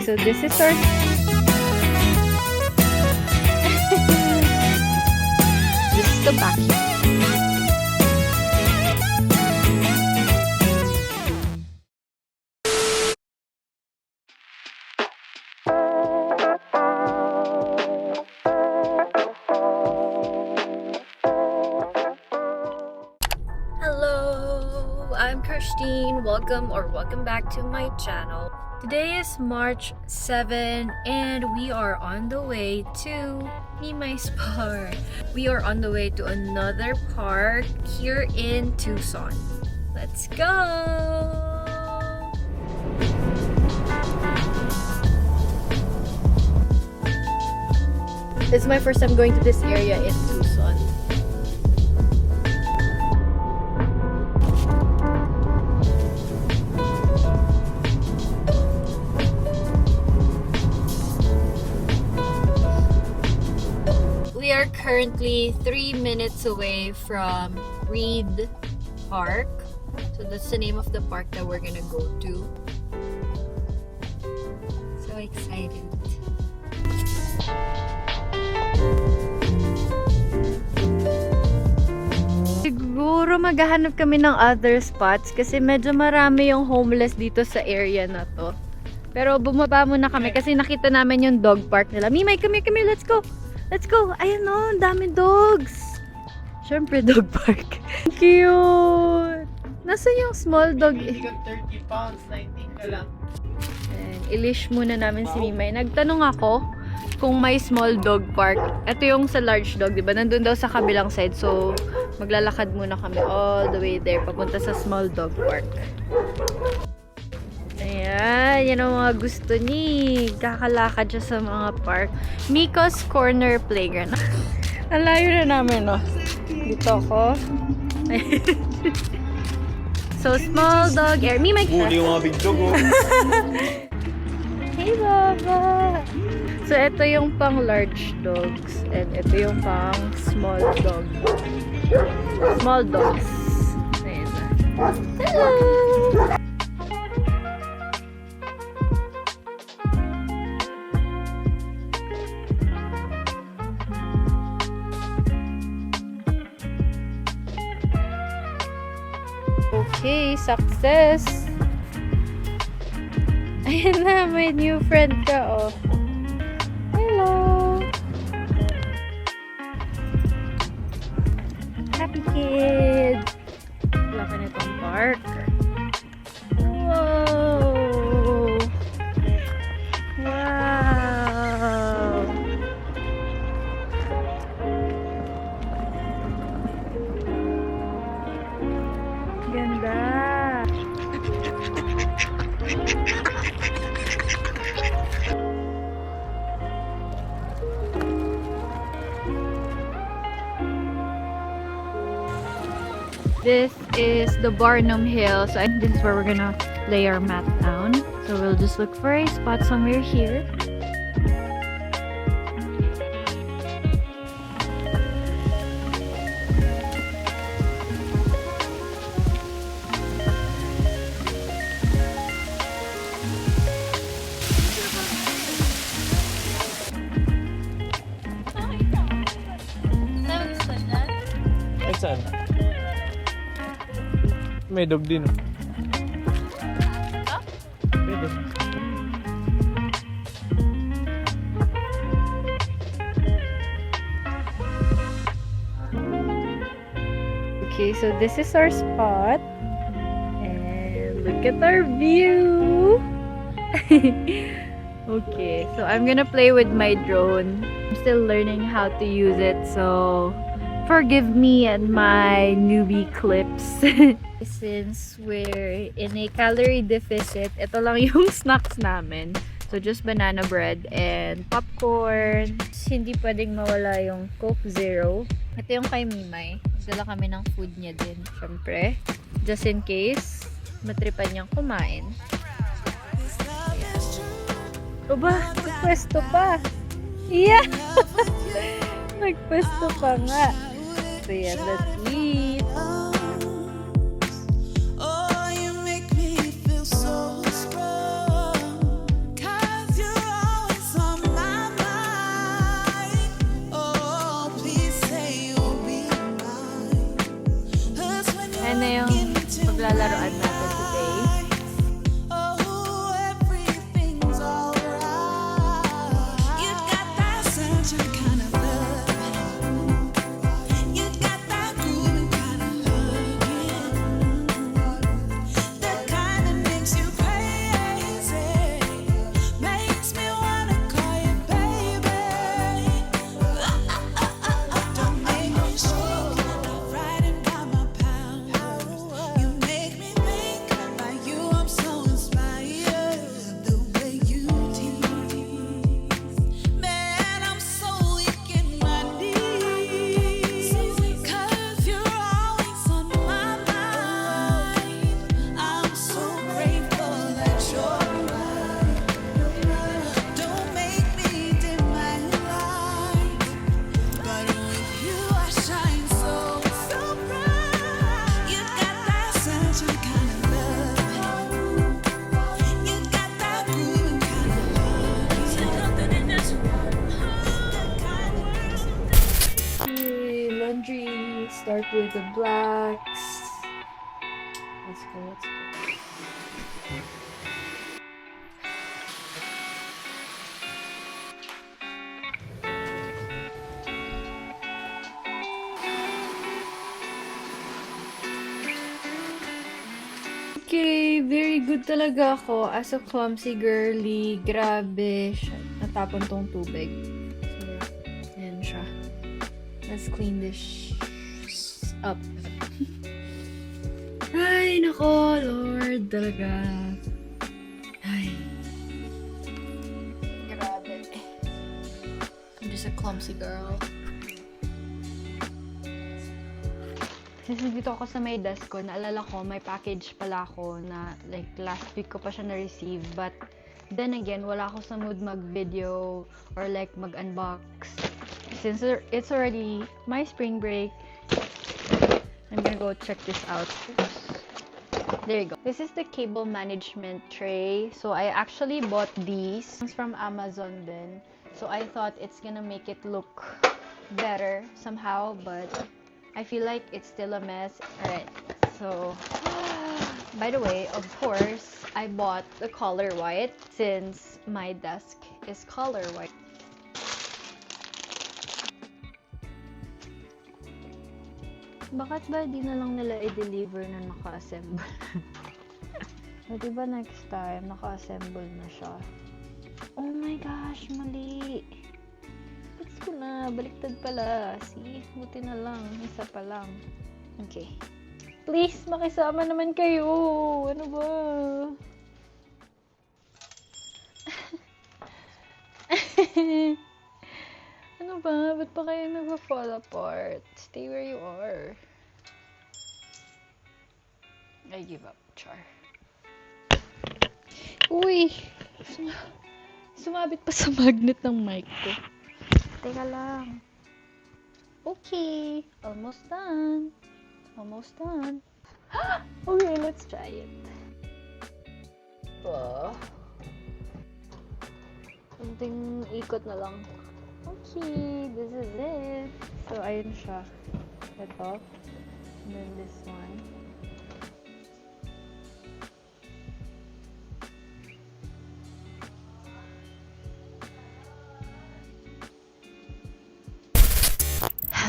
so this is our... This is the backyard. I'm Christine. Welcome back to my channel. Today is March 7 and we are on the way to Mimai's Park. We are on the way to another park here in Tucson. Let's go! This is my first time going to this area in Tucson. We are currently 3 minutes away from Reed Park. So that's the name of the park that we're gonna go to. So excited. Siguro maghahanap kami ng other spots kasi medyo marami yung homeless dito sa area na to. Pero bumaba muna kami kasi nakita namin yung dog park nila. Mimay, come here, let's go! Let's go! Ayan o, ang daming dogs! Siyempre, dog park. Cute! Nasaan yung small dog? 30 pounds, 19 ka lang. I-leash muna namin si Mimay. Nagtanong ako kung may small dog park. Ito yung sa large dog, diba? Nandun daw sa kabilang side. So, maglalakad muna kami all the way there, papunta sa small dog park. Ayan, yan ang mga gusto ni. Kakalakad siya sa mga park. Miko's Corner Playground. Ang layo na namin, no? Dito ako. So, small dog area. Mimay ka. Huli yung mga big dog, oh. Hey, Baba! So, ito yung pang large dogs. And ito yung pang small dog. Small dogs. Ayan na. Hello! Okay, success! Ayan na, may new friend ka, oh. Hello! Happy kid! Laki na itong park. Whoa! Wow! Ganda! This is the Barnum Hill. So this is where we're gonna lay our mat down. So we'll just look for a spot somewhere here. Saan? May dog din, oh. Pwede. Okay, so this is our spot. And look at our view! Okay, so I'm gonna play with my drone. I'm still learning how to use it, so forgive me and my newbie clips. Since we're in a calorie deficit, ito lang yung snacks namin. So just banana bread and popcorn. Hindi pwedeng mawala yung Coke Zero. Ito yung kay Mimay. Dala kami ng food niya din, syempre. Just in case, matripan niyang kumain. O ba? Nagpwesto pa. Yeah! Nagpwesto pa nga. So yeah, let's eat. Oh, you make me feel so strong. 'Cause laruan natin today. Oh, everything's alright. You got that certain kind of love. You got that groovy kind of hugging. The kind that makes you crazy. Makes me wanna call you baby. Don't make me shake. I'm riding by my power. You make me think about you. I'm so inspired. The way you tease, man, I'm so weak in my knees. 'Cause you're always on my mind. I'm so grateful that you're mine. Don't make me dim my light, but with you I shine so bright. You got that certain kind of love. You got that groovy kind of love. Something in this world, the kind of makes Okay, laundry. Start with the blacks. Let's go, let's go. Okay, very good talaga ako as a clumsy girly. Grabe, natapon tong tubig. So, ayan siya. Let's clean this up. Ay, nako, Lord, talaga. Ay. Grabe. I'm just a clumsy girl. Since dito ako sa may desk ko, naalala ko, may package pala ako na like last week ko pa siya na-receive. But then again, wala ako sa mood mag-video or like mag-unbox. Since it's already my spring break, I'm gonna go check this out. Oops. There you go. This is the cable management tray. So I actually bought these from Amazon then. So I thought it's gonna make it look better somehow, but I feel like it's still a mess. Alright, so by the way, of course, I bought the color white since my desk is color white. Bakit ba di na lang nila i-deliver na naka-assemble? So, diba next time, naka-assemble na siya? Oh my gosh, mali! Gets ko na, baliktad pala. See, buti na lang, isa pa lang. Okay. Please, makisama naman kayo! Ano ba? Ano ba? Ba't pa kayo nag-fall apart? Stay where you are. I give up, Char. Uy! Sumabit pa sa magnet ng mic ko. Teka lang. Okay. Almost done. Almost done. Okay, let's try it. Kunting ikot na lang. Okay, this is it. So, ayun siya. Ito. And then this one.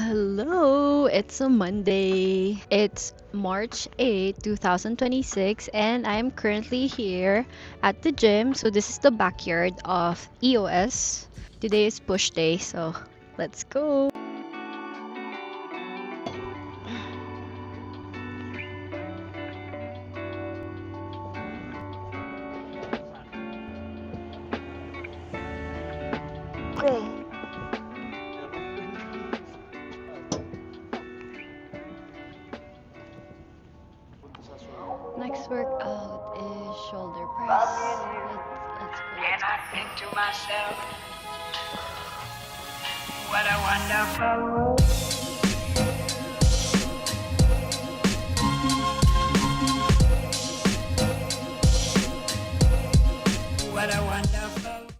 Hello, it's a Monday. It's March 8, 2026, and I am currently here at the gym. So this is the backyard of EOS. Today is push day, so let's go. Okay. Next workout is shoulder press. Let's go. And I think to myself, what a wonderful world. What a wonderful